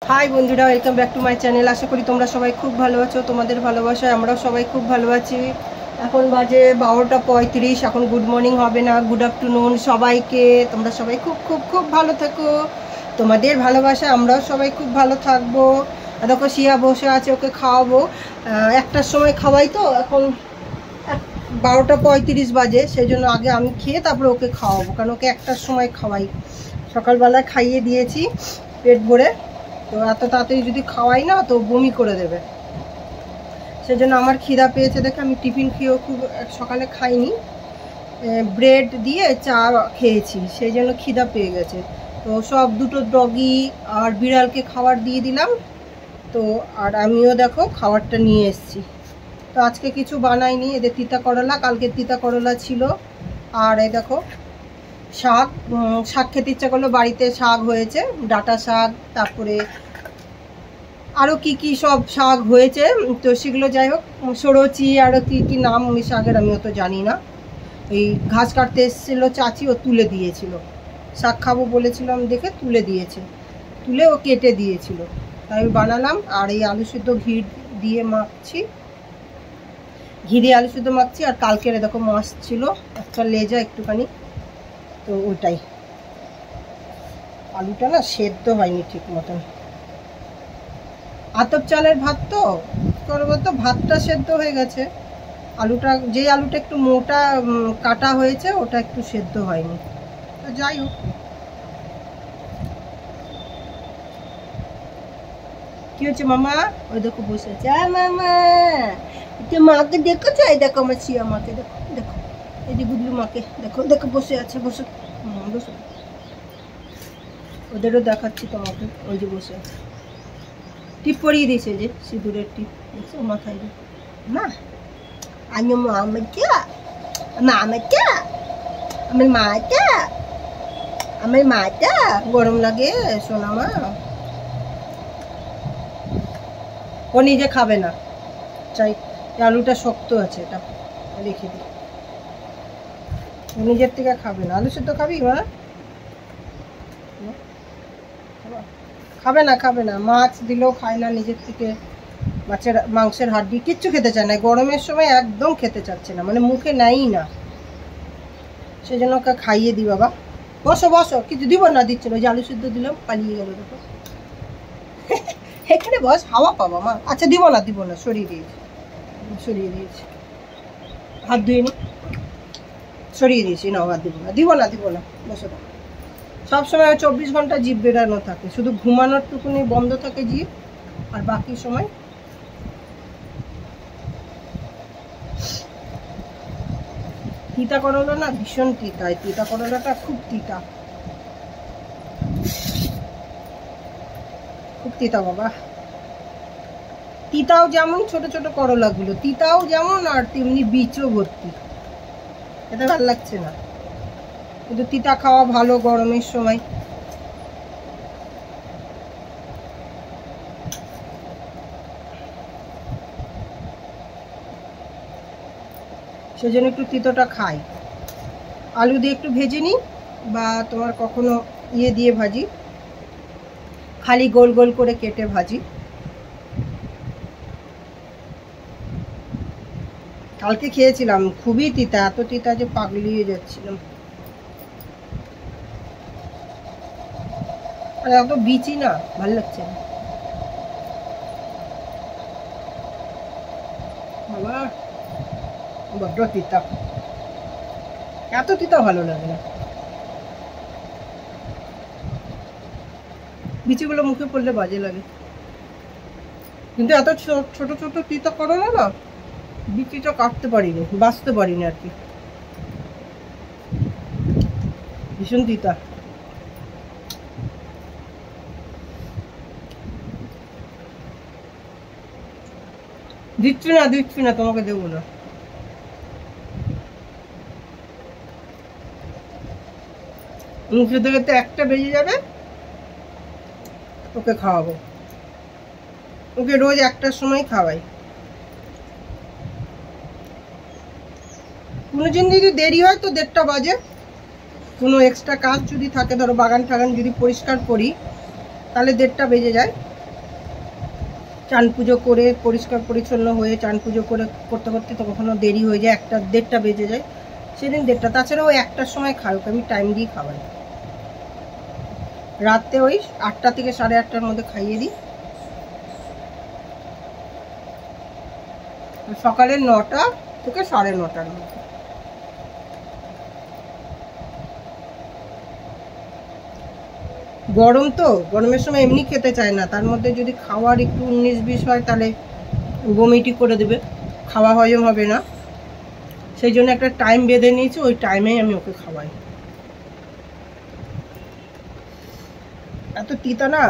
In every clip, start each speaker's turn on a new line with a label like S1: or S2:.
S1: High বন্ধুরা, welcome back to my channel. আশা করি তোমরা সবাই খুব ভালো আছো। তোমাদের ভালোবাসায় আমরাও সবাই খুব ভালো আছি। এখন বাজে 12:35। এখন গুড মর্নিং হবে না, গুড আফটারনুন সবাইকে। তোমরা সবাই খুব খুব খুব ভালো থেকো। তোমাদের ভালোবাসায় আমরাও সবাই খুব ভালো থাকবো। দেখো শিয়া বসে আছে, ওকে খাওয়াবো। একটার সময় খাওয়াই তো, এখন 12:35 বাজে। সেই জন্য আগে আমি খেয়ে তারপরে ওকে খাওয়াবো, কারণ ওকে একটার সময় খাওয়াই। সকালবেলায় খাইয়ে দিয়েছি পেট ভরে, তো এত তাড়াতাড়ি যদি খাওয়াই না তো বমি করে দেবে। সেজন্য আমার খিদা পেয়েছে দেখে আমি টিফিন খেয়েও খুব সকালে খাইনি, ব্রেড দিয়ে চা খেয়েছি, সেই জন্য খিদা পেয়ে গেছে। তো সব দুটো ডগি আর বিড়ালকে খাবার দিয়ে দিলাম। তো আর আমিও দেখো খাবারটা নিয়ে এসেছি। তো আজকে কিছু বানাইনি, এদের তিতা করলা, কালকে তিতা করলা ছিল। আর এই দেখো শাক, শাক খেতে ইচ্ছা করলো, বাড়িতে শাক হয়েছে, ডাঁটা শাক, তারপরে আরও কি কি সব শাক হয়েছে। তো সেগুলো যাই হোক, সরচি আরও কি কি নাম ওই শাকের আমি অত জানি না। এই ঘাস কাটতে এসেছিলো চাচি, ও তুলে দিয়েছিল। শাক খাবো বলেছিলাম দেখে তুলে দিয়েছে, তুলে ও কেটে দিয়েছিল, তাই আমি বানালাম। আর এই আলু সিদ্ধ ঘি দিয়ে মাখছি, ঘি দিয়ে আলু সিদ্ধ মাখছি। আর কালকের দেখো মাছ ছিল একটা, লেজা একটুখানি, তো ওটাই। আলুটা না সেদ্ধ হয়নি ঠিক মতন। আতপ চালের ভাত তো করবো, তো ভাতটা সেদ্ধ হয়ে গেছে। আলুটা, যে আলুটা একটু মোটা কাটা হয়েছে, ওটা একটু সেদ্ধ হয়নি। তো যাই হোক, কি হচ্ছে মামা? ওই দেখো বসে আছে। মামা এটা মাকে দেখো, চাই দেখো আমার শিয়া মাকে, দেখো দেখো, এই যে গুডলু মাকে দেখো, দেখো বসে আছে, বসে বসে। ওদেরও দেখাচ্ছি তোমাকে, ওই যে বসে আছে। টিপ পরিয়ে দিয়েছে, যে সিঁদুরের টিপ দেখছো মাথায় না। আমি মামাটা, মামাটা, আমার মাটা, আমার মাটা গরম লাগে সোনা মা। ও নিজে খাবে না, চাই আলুটা শক্ত আছে, এটা রেখে দিই। ও নিজের থেকে খাবে না। আলু সেদ্ধ খাবি মা? খাবে না, খাবে না। মাছ দিলেও খায় না নিজের থেকে। মাছের মাংসের হাড্ডি কিচ্ছু খেতে চায় না, গরমের সময় একদম খেতে চাচ্ছে না, মানে মুখে নেয়ই না। সেই জন্য ওকে খাইয়ে দিই। বাবা বসো বসো, কিছু দিব না, দিচ্ছে না। ওই যে আলু সিদ্ধ দিলাম, পালিয়ে গেল দেখো। এখানে বস, হাওয়া পাবা মা। আচ্ছা দিব না, দিব না, সরিয়ে দিয়েছি, সরিয়ে দিয়েছি। হাত ধুয়ে নি, সরিয়ে দিয়েছি। না হাত দিব না, দিব না, দিব না, বসো। সবসময় 24 ঘন্টা জিভ বেরানো থাকে, শুধু ঘুমানোর টুকুনি বন্ধ থাকে জিভ, আর বাকি সময়। তিতা করলা না ভীষণ তিতা, তিতা করলাটা খুব তিতা, খুব তিতা বাবা। তিতাও যেমন, ছোট ছোট করলাগুলো তিতাও যেমন, আর তেমনি বীজও ভর্তি। এটা ভালো লাগছে না, কিন্তু তিতা খাওয়া ভালো গরমের সময়। সেজন্য একটু তিতোটা খাই। আলু দিয়ে একটু ভেজে নিই, বা তোমার কখনো ইয়ে দিয়ে ভাজি, খালি গোল গোল করে কেটে ভাজি। কালকে খেয়েছিলাম, খুবই তিতা, এত তিতা যে পাগলিয়ে যাচ্ছিলাম। আর এত বিচি না, ভালো লাগছে না বাবা, বড্ড তিতা, এত তিতা ভালো লাগে না। বিচিগুলো মুখে পড়লে বাজে লাগে, কিন্তু এত ছোট ছোট তিতা করলা না, বিচিটা কাটতে পারিনি, বাঁচতে পারিনি আর কি, ভীষণ তিতা। দিচ্ছি না, দিচ্ছি না, তোমাকে দেবো না। মুখে থেকে তো একটা বেজে যাবে, ওকে খাওয়াবো। ওকে রোজ একটার সময় খাওয়াই। কোনো দিন যদি দেরি হয় তো 1:30 বাজে। কোনো এক্সট্রা কাজ যদি থাকে, ধরো বাগান টাগান যদি পরিষ্কার করি, তাহলে 1:30 বেজে যায়। চান পুজো করে পরিষ্কার পরিচ্ছন্ন হয়ে চান পুজো করে করতে করতে তো কখনো দেরি হয়ে যায়, 1টা 1:30টা বেজে যায়, সেদিন 1:30। তাছাড়া ওই 1টার সময় খাই, ওকে আমি টাইম দিয়ে খাওয়াই। রাতে ওই 8টা থেকে 8:30টার মধ্যে খাইয়ে দিই। সকালে 9টা থেকে 9:30টার মধ্যে। গরম তো, গরমের সময় এমনি খেতে চায় না, তার মধ্যে যদি খাওয়ার একটু 19-20 হয় তাহলে বমিটি করে দেবে, খাওয়া হজম হবে না। সেই জন্য একটা টাইম বেঁধে নিয়েছি, ওই টাইমেই আমি ওকে খাওয়াই। এত তিতা না,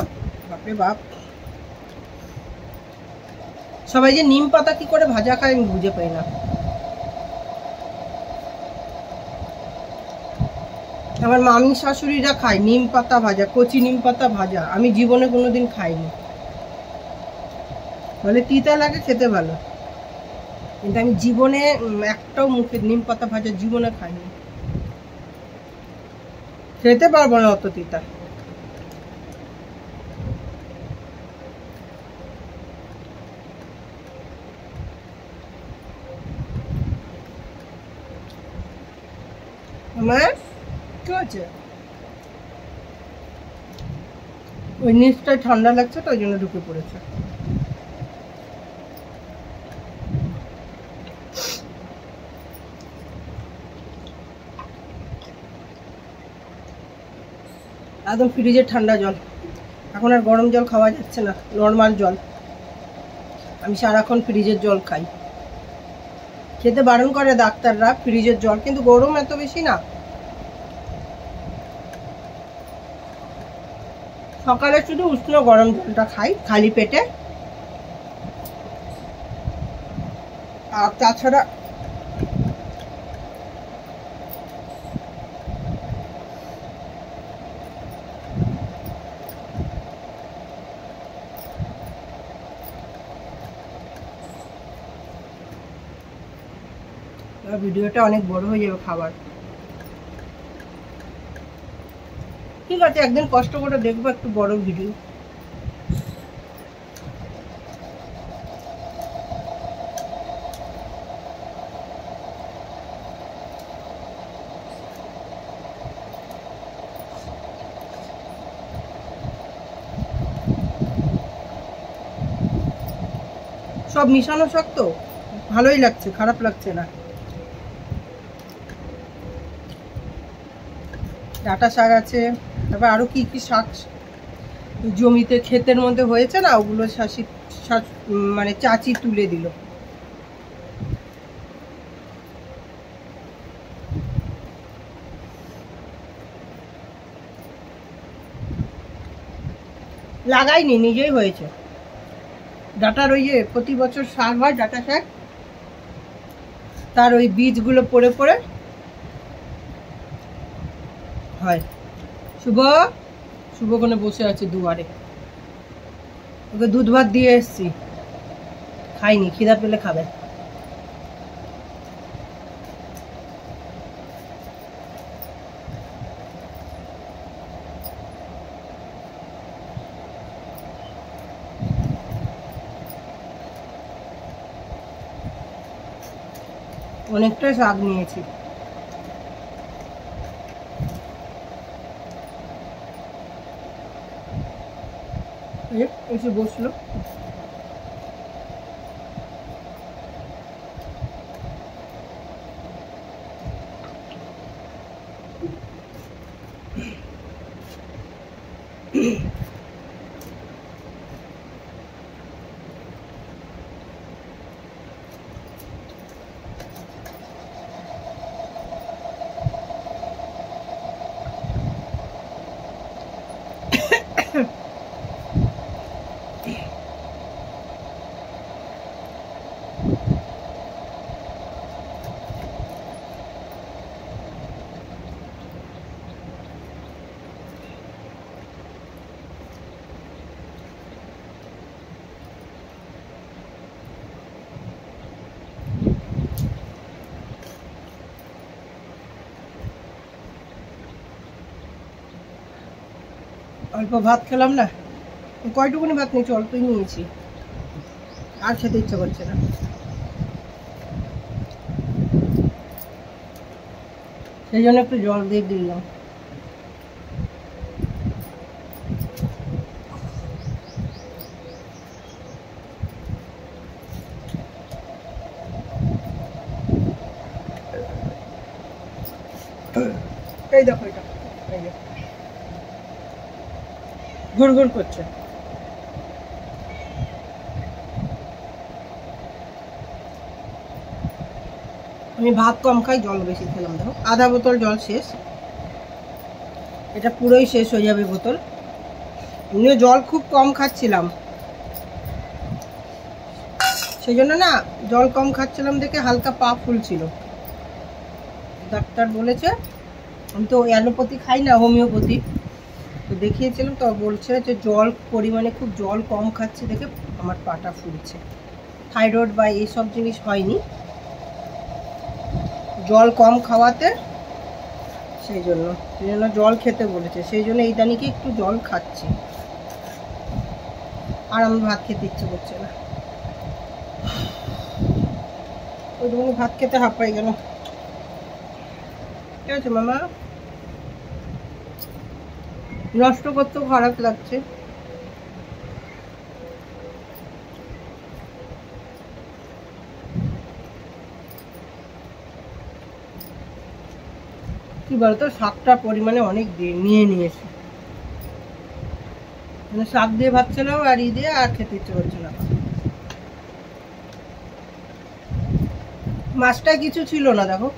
S1: বাপরে বাপ। সবাই যে নিম পাতা কি করে ভাজা খায় আমি বুঝে পাই না। আমার মামি শাশুড়িরা খায় নিম পাতা ভাজা, কচি নিম পাতা ভাজা, আমি জীবনে কোনোদিন খাইনি। বলে তিতা লাগে, খেতে ভালো, কিন্তু আমি জীবনে একটাও মুখে নিম পাতা ভাজা জীবনে খাইনি, খেতে পারবো না অত তিতা। আমার কি হচ্ছে, ওই নিচটায় ঠান্ডা লাগছে তো ওই জন্য ঢুকে পড়েছে। একদম ফ্রিজের ঠান্ডা জল, এখন আর গরম জল খাওয়া যাচ্ছে না, নর্মাল জল। আমি সারাক্ষণ ফ্রিজের জল খাই, খেতে বারণ করে ডাক্তাররা ফ্রিজের জল, কিন্তু গরম এত বেশি না। সকালে শুধু উষ্ণ গরম জলটা খাই খালি পেটে, আর তাছাড়া ভিডিওটা অনেক বড় হয়ে যাবে খাবার। ঠিক আছে, একদিন কষ্ট করে দেখবো একটু বড় ভিডিও। সব মিশানো শাক তো ভালোই লাগছে, খারাপ লাগছে না। ডাঁটা শাক আছে, তারপর আরো কি কি শাক জমিতে ক্ষেতের মধ্যে হয়েছে না, ওগুলো মানে চাচি তুলে দিল। লাগাইনি, নিজেই হয়েছে। ডাঁটার ওই যে প্রতি বছর শাক হয় ডাঁটা শাক, তার ওই বীজগুলো পড়ে পড়ে হয়। শুভ শুভ কোণে বসে আছে দুয়ারে, ওকে দুধ ভাত দিয়ে এসছি, খাইনি, খিদা পেলে খাবে। অনেকটাই শাক নিয়েছি। এসে বসলো। অল্প ভাত খেলাম না, কয়টুকুনি ভাত নিয়েছি, অল্পই নিয়েছি। আর খেতে ইচ্ছে করছে না। সেই জন্য একটু জল দিয়ে দিলাম। এই দেখো এটা ঘুর ঘুর করছে। আমি ভাত কম খাই, জল বেশি খেলাম। দেখো আধা বোতল জল শেষ, এটা পুরোই শেষ হয়ে যাবে বোতল। এমনিও জল খুব কম খাচ্ছিলাম, সেই জন্য না জল কম খাচ্ছিলাম দেখে হালকা পা ফুলছিল। ডাক্তার বলেছে, আমি তো অ্যালোপ্যাথি খাই না, হোমিওপ্যাথি, তো দেখিয়েছিলাম, তো বলছে যে জল পরিমাণে খুব জল কম খাচ্ছে দেখে আমার পাটা ফুলছে। থাইরয়েড বা এইসব জিনিস হয়নি, জল কম খাওয়াতে, সেই জন্য জল খেতে বলেছে। সেই জন্য এই দানিকে একটু জল খাচ্ছি। আর আমি ভাত খেতে ইচ্ছে করছে না, ওই জন্য ভাত খেতে হাঁপাই গেল। ঠিক আছে মামা, নষ্ট করতেও খারাপ লাগছে। কি বলতো, শাকটা পরিমাণে অনেক নিয়ে নিয়েছে, মানে শাক দিয়ে ভাত ছিলাম আর ই দিয়ে আর খেতে ইচ্ছে করছে না। মাছটা কিছু ছিল না, দেখো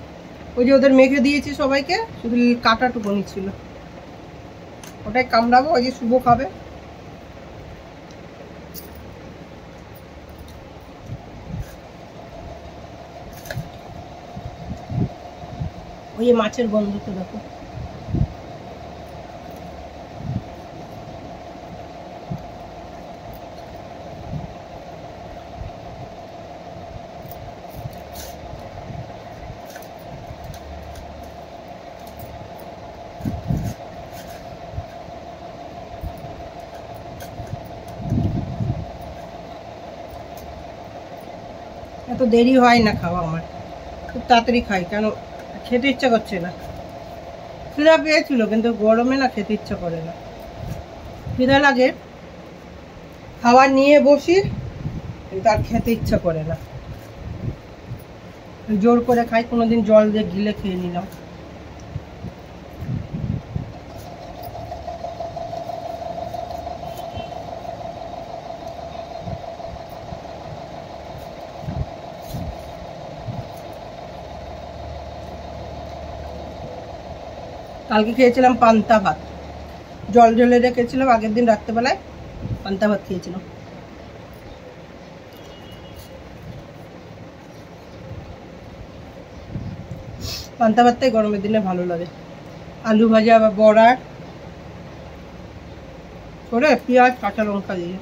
S1: ওই যে ওদের মেখে দিয়েছি সবাইকে, শুধু কাঁটাটুকুনি ছিল, ওটাই কামড়াবো। ওই যে শুভ খাবে, ওই মাছের গন্ধ তো দেখো। এত দেরি হয় না খাওয়া আমার, খুব তাড়াতাড়ি খাই, কেন খেতে ইচ্ছা করছে না। খিদা পেয়েছিল কিন্তু গরমে না খেতে ইচ্ছা করে না, খিদা লাগে, খাবার নিয়ে বসি কিন্তু আর খেতে ইচ্ছা করে না, জোর করে খাই। কোনোদিন জল দিয়ে গিলে খেয়ে নিলাম। কালকে খেয়েছিলাম পান্তা ভাত, জল ঢেলে রেখেছিলাম আগের দিন রাত্রেবেলায়, পান্তা ভাত খেয়েছিলাম। পান্তা ভাতটাই গরমের দিনে ভালো লাগে, আলু ভাজা বা বড়া করে পেঁয়াজ কাঁচা লঙ্কা দিয়ে।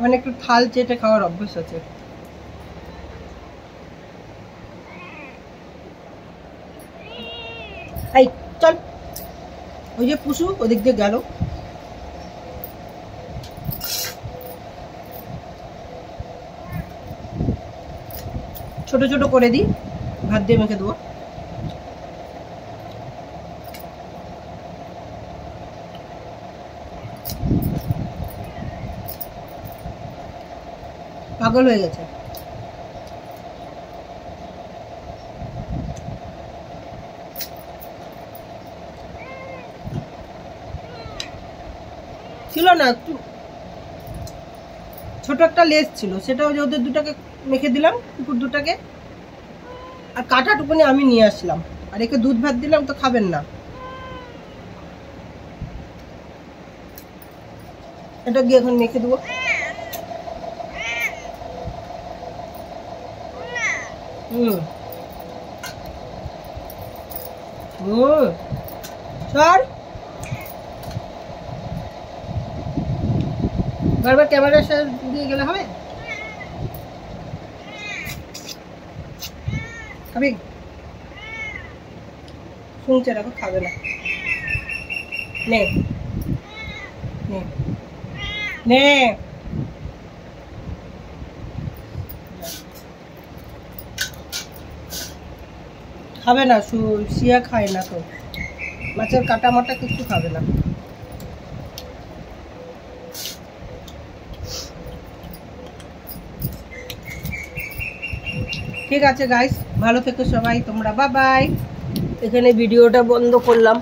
S1: মানে একটু থাল চেটে খাওয়ার অভ্যাস আছে। এই চল, ওই যে পুষু ওদিক দিয়ে গেল। ছোট ছোট করে দিই, ভাত দিয়ে মেখে দেবো। পাগল হয়ে গেছে। ছিল না, একটু ছোট একটা লেজ ছিল, সেটাও যে ওদের দুটাকে মেখে দিলাম, কুকুর দুটাকে, আর কাঁটাটুকুনি আমি নিয়ে আসলাম, আর একে দুধ ভাত দিলাম, তো খাবেন না। এটা গিয়ে এখন মেখে দেবো। সর, বারবার ক্যামেরার সাথে দিয়ে গেলে হবে? খাবি? শুনছে রাখো, খাবে না। নে নে নে, খাবে না। শিয়া খায় না তো, মাছের কাটা মাটা কিছু খাবে না। ঠিক আছে গাইস, ভালো থেকো সবাই তোমরা, বাই বাই। এখানে ভিডিওটা বন্ধ করলাম।